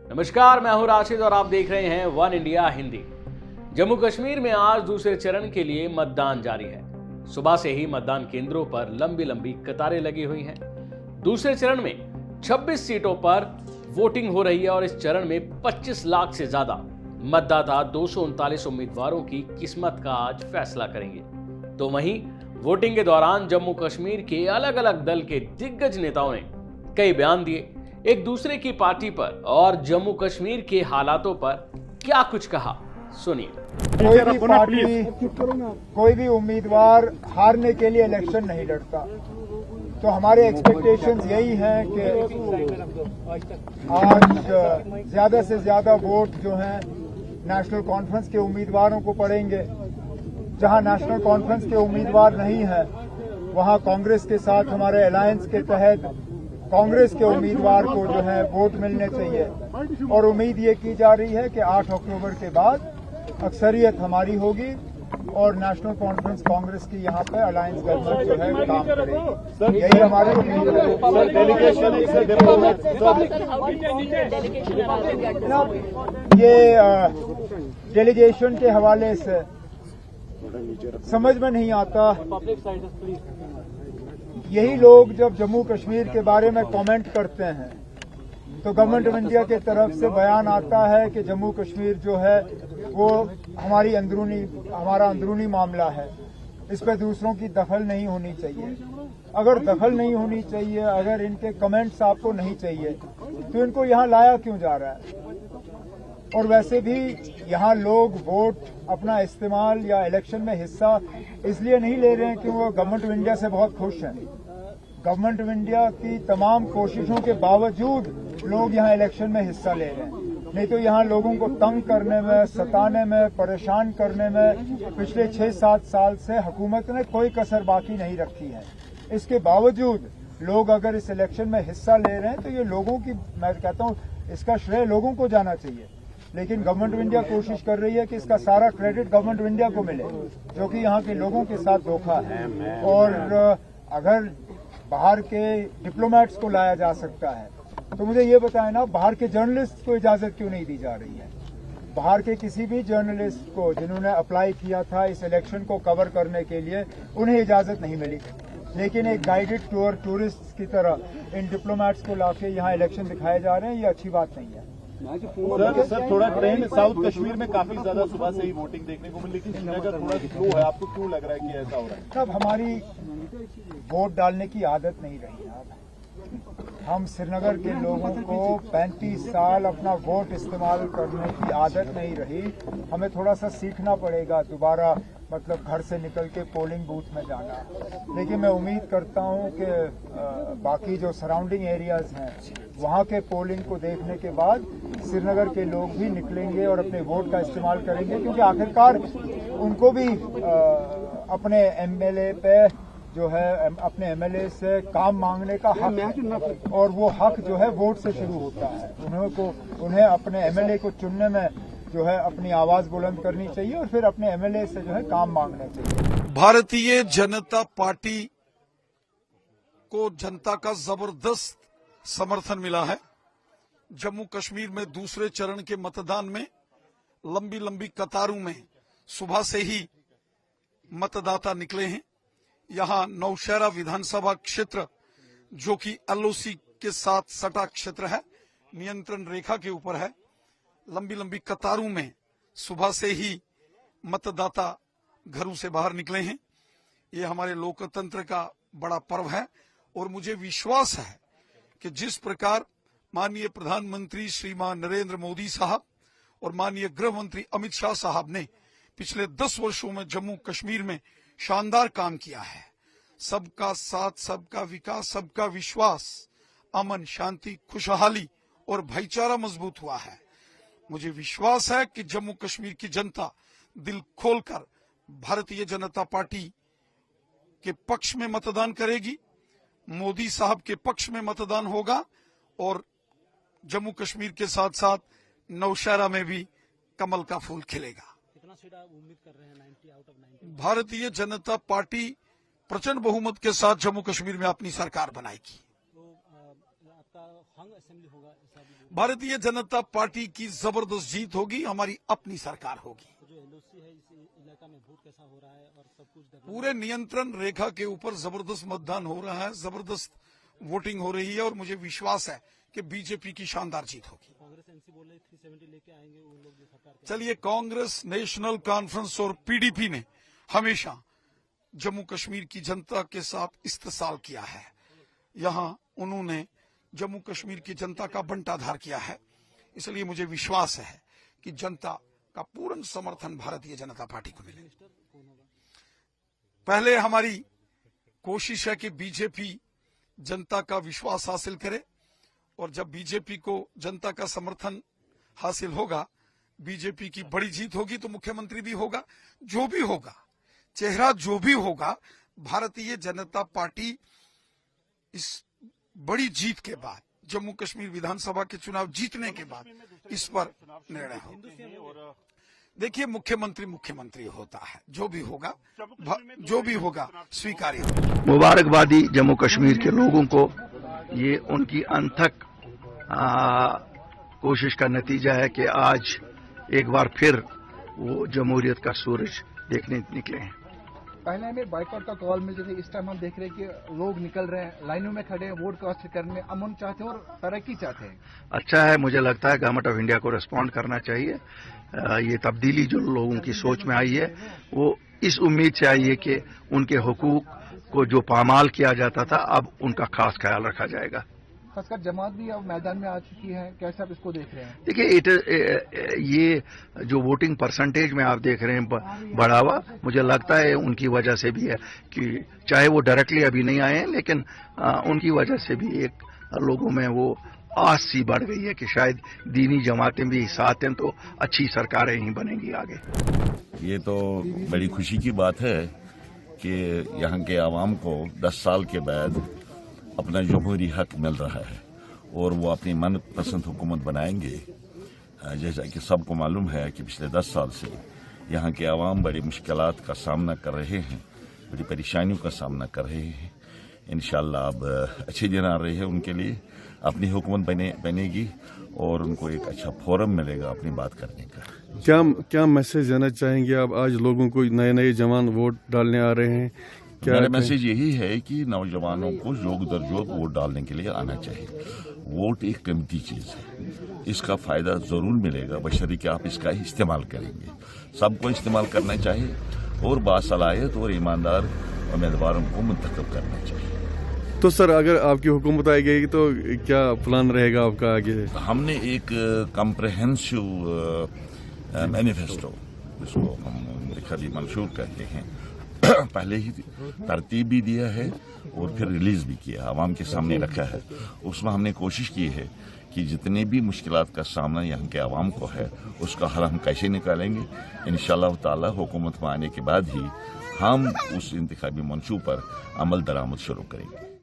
नमस्कार, मैं हूं राशिद और आप देख रहे हैं वन इंडिया हिंदी। जम्मू कश्मीर में आज दूसरे चरण के लिए मतदान जारी है। सुबह से ही मतदान केंद्रों पर लंबी लंबी कतारें लगी हुई हैं। दूसरे चरण में 26 सीटों पर वोटिंग हो रही है और इस चरण में 25 लाख से ज्यादा मतदाता 239 उम्मीदवारों की किस्मत का आज फैसला करेंगे। तो वहीं वोटिंग के दौरान जम्मू कश्मीर के अलग अलग दल के दिग्गज नेताओं ने कई बयान दिए, एक दूसरे की पार्टी पर और जम्मू कश्मीर के हालातों पर क्या कुछ कहा, सुनिए। कोई भी पार्टी, कोई भी उम्मीदवार हारने के लिए इलेक्शन नहीं लड़ता। तो हमारे एक्सपेक्टेशंस यही हैं कि आज ज्यादा से ज्यादा वोट जो हैं नेशनल कॉन्फ्रेंस के उम्मीदवारों को पड़ेंगे। जहां नेशनल कॉन्फ्रेंस के उम्मीदवार नहीं हैं, वहां कांग्रेस के साथ हमारे अलायंस के तहत कांग्रेस के उम्मीदवार को जो है वोट मिलने चाहिए। और उम्मीद ये की जा रही है कि 8 अक्टूबर के बाद अक्सरियत हमारी होगी और नेशनल कॉन्फ्रेंस कांग्रेस की यहाँ पे अलायंस गवर्नमेंट जो है काम करेगी। यही हमारी उम्मीद है। ये डेलीगेशन के हवाले से समझ में नहीं आता। यही लोग जब जम्मू कश्मीर के बारे में कमेंट करते हैं तो गवर्नमेंट ऑफ इंडिया की तरफ से बयान आता है कि जम्मू कश्मीर जो है वो हमारा अंदरूनी मामला है, इस पर दूसरों की दखल नहीं होनी चाहिए। अगर दखल नहीं होनी चाहिए, अगर इनके कमेंट्स आपको नहीं चाहिए तो इनको यहाँ लाया क्यों जा रहा है? और वैसे भी यहाँ लोग वोट अपना इस्तेमाल या इलेक्शन में हिस्सा इसलिए नहीं ले रहे हैं कि वो गवर्नमेंट ऑफ इंडिया से बहुत खुश हैं। गवर्नमेंट ऑफ इंडिया की तमाम कोशिशों के बावजूद लोग यहाँ इलेक्शन में हिस्सा ले रहे हैं। नहीं तो यहाँ लोगों को तंग करने में, सताने में, परेशान करने में पिछले 6-7 साल से हुकूमत ने कोई कसर बाकी नहीं रखी है। इसके बावजूद लोग अगर इस इलेक्शन में हिस्सा ले रहे हैं तो ये लोगों की, मैं कहता हूँ इसका श्रेय लोगों को जाना चाहिए। लेकिन गवर्नमेंट ऑफ इंडिया कोशिश कर रही है कि इसका सारा क्रेडिट गवर्नमेंट ऑफ इंडिया को मिले, जो कि यहाँ के लोगों के साथ धोखा है। और अगर बाहर के डिप्लोमेट्स को लाया जा सकता है तो मुझे ये बताएं ना, बाहर के जर्नलिस्ट को इजाजत क्यों नहीं दी जा रही है? बाहर के किसी भी जर्नलिस्ट को जिन्होंने अप्लाई किया था इस इलेक्शन को कवर करने के लिए, उन्हें इजाजत नहीं मिली। लेकिन एक गाइडेड टूर टूरिस्ट की तरह इन डिप्लोमेट्स को लाके यहाँ इलेक्शन दिखाए जा रहे हैं, ये अच्छी बात नहीं है। सर थोड़ा ट्रेंड साउथ कश्मीर में काफी ज्यादा सुबह से ही वोटिंग देखने को मिली, लेकिन श्रीनगर थोड़ा स्लो है। आपको क्यों लग रहा है कि ऐसा हो रहा है? तब हमारी वोट डालने की आदत नहीं रही है। हम श्रीनगर के लोगों को 35 साल अपना वोट इस्तेमाल करने की आदत नहीं रही। हमें थोड़ा सा सीखना पड़ेगा दोबारा, मतलब घर से निकल के पोलिंग बूथ में जाना। लेकिन मैं उम्मीद करता हूं कि बाकी जो सराउंडिंग एरियाज हैं वहां के पोलिंग को देखने के बाद श्रीनगर के लोग भी निकलेंगे और अपने वोट का इस्तेमाल करेंगे, क्योंकि आखिरकार उनको भी अपने एमएलए पे जो है, अपने एमएलए से काम मांगने का हक है। और वो हक जो है वोट से शुरू होता है। उन्हें अपने एमएलए को चुनने में जो है अपनी आवाज बुलंद करनी चाहिए और फिर अपने एमएलए से जो है काम मांगने चाहिए। भारतीय जनता पार्टी को जनता का जबरदस्त समर्थन मिला है। जम्मू कश्मीर में दूसरे चरण के मतदान में लंबी लंबी कतारों में सुबह से ही मतदाता निकले हैं। यहां नौशहरा विधानसभा क्षेत्र, जो कि एलओसी के साथ सटा क्षेत्र है, नियंत्रण रेखा के ऊपर है, लंबी लंबी कतारों में सुबह से ही मतदाता घरों से बाहर निकले हैं। ये हमारे लोकतंत्र का बड़ा पर्व है और मुझे विश्वास है कि जिस प्रकार माननीय प्रधानमंत्री श्रीमान नरेंद्र मोदी साहब और माननीय गृह मंत्री अमित शाह साहब ने पिछले 10 वर्षों में जम्मू कश्मीर में शानदार काम किया है। सबका साथ, सबका विकास, सबका विश्वास, अमन, शांति, खुशहाली और भाईचारा मजबूत हुआ है। मुझे विश्वास है कि जम्मू कश्मीर की जनता दिल खोलकर भारतीय जनता पार्टी के पक्ष में मतदान करेगी, मोदी साहब के पक्ष में मतदान होगा और जम्मू कश्मीर के साथ साथ नौशहरा में भी कमल का फूल खिलेगा। कितना सीट आप उम्मीद कर रहे हैं? 90 out of 90? Bharatiya Janata party प्रचंड बहुमत के साथ जम्मू कश्मीर में अपनी सरकार बनाएगी। तो आपका हंग असेंबली होगा ऐसा भी भारतीय जनता पार्टी की जबरदस्त जीत होगी, हमारी अपनी सरकार होगी। जो एलओसी है इस इलाका में वोट कैसा हो रहा है और सब कुछ पूरे नियंत्रण रेखा के ऊपर जबरदस्त मतदान हो रहा है, जबरदस्त वोटिंग हो रही है और मुझे विश्वास है कि बीजेपी की शानदार जीत होगी। कांग्रेस एनसी बोल रहे 370 लेके आएंगे उन लोग जो सरकार के। चलिए, कांग्रेस, नेशनल कॉन्फ्रेंस और पीडीपी ने हमेशा जम्मू कश्मीर की जनता के साथ इस्तेसाल किया है। यहां उन्होंने जम्मू कश्मीर की जनता का बंटाधार किया है, इसलिए मुझे विश्वास है कि जनता का पूर्ण समर्थन भारतीय जनता पार्टी को मिलेगा। पहले हमारी कोशिश है कि बीजेपी जनता का विश्वास हासिल करे और जब बीजेपी को जनता का समर्थन हासिल होगा, बीजेपी की बड़ी जीत होगी तो मुख्यमंत्री भी होगा। जो भी होगा, चेहरा जो भी होगा, भारतीय जनता पार्टी इस बड़ी जीत के बाद, जम्मू कश्मीर विधानसभा के चुनाव जीतने के बाद इस पर निर्णय होगा। देखिए, मुख्यमंत्री होता है, जो भी होगा स्वीकार्य होगा। मुबारकबादी जम्मू कश्मीर के लोगों को, ये उनकी अनथक कोशिश का नतीजा है कि आज एक बार फिर वो जमहूरियत का सूरज देखने निकले हैं। पहले हमें बाइकआउट का कॉल मिल रही, इस टाइम हम देख रहे हैं कि लोग निकल रहे हैं, लाइनों में खड़े हैं, वोट कास्ट करने, अमन चाहते हैं और तरक्की चाहते हैं। अच्छा है, मुझे लगता है गवर्नमेंट ऑफ इंडिया को रिस्पॉन्ड करना चाहिए। ये तब्दीली जो लोगों की सोच में आई है, वो इस उम्मीद से आई है कि उनके हुकूक को जो पामाल किया जाता था, अब उनका खास ख्याल रखा जाएगा। खासकर जमात भी अब मैदान में आ चुकी है, कैसे आप इसको देख रहे हैं? देखिए, ये जो वोटिंग परसेंटेज में आप देख रहे हैं बढ़ावा, मुझे लगता है उनकी वजह से भी है कि चाहे वो डायरेक्टली अभी नहीं आए हैं, लेकिन उनकी वजह से भी एक लोगों में वो आस सी बढ़ गई है कि शायद दीनी जमातें भी साथ हैं तो अच्छी सरकारें ही बनेंगी आगे। ये तो बड़ी खुशी की बात है कि यहाँ के आवाम को 10 साल के बाद अपना जमहूरी हक मिल रहा है और वो अपनी मनपसंद हुकूमत बनाएंगे। जैसा कि सबको मालूम है कि पिछले 10 साल से यहाँ के आवाम बड़ी मुश्किलात का सामना कर रहे हैं, बड़ी परेशानियों का सामना कर रहे हैं। इंशाअल्लाह अब अच्छे दिन आ रहे हैं उनके लिए, अपनी हुकूमत बनेगी और उनको एक अच्छा फोरम मिलेगा अपनी बात करने का। क्या मैसेज देना चाहेंगे आप? आज लोगों को, नए जवान वोट डालने आ रहे हैं, मेरा मैसेज यही है कि नौजवानों को जोग दर जोग वोट डालने के लिए आना चाहिए। वोट एक कीमती चीज है, इसका फायदा जरूर मिलेगा बशर्ते कि आप इसका इस्तेमाल करेंगे। सबको इस्तेमाल करना चाहिए और बासलाहियत और ईमानदार उम्मीदवारों को मुंतखब करना चाहिए। तो सर, अगर आपकी हुकूमत आई गई तो क्या प्लान रहेगा आपका आगे? हमने एक कॉम्प्रहेंसिव मैनिफेस्टो, जिसको हम लिखा मंशूर कहते हैं, पहले ही तरतीब भी दिया है और फिर रिलीज भी किया, आवाम के सामने रखा है। उसमें हमने कोशिश की है कि जितने भी मुश्किलात का सामना यहाँ के आवाम को है, उसका हल हम कैसे निकालेंगे। इंशाअल्लाह ताला हुकूमत में आने के बाद ही हम उस इंतखाबी मंशूर पर अमल दरामद शुरू करेंगे।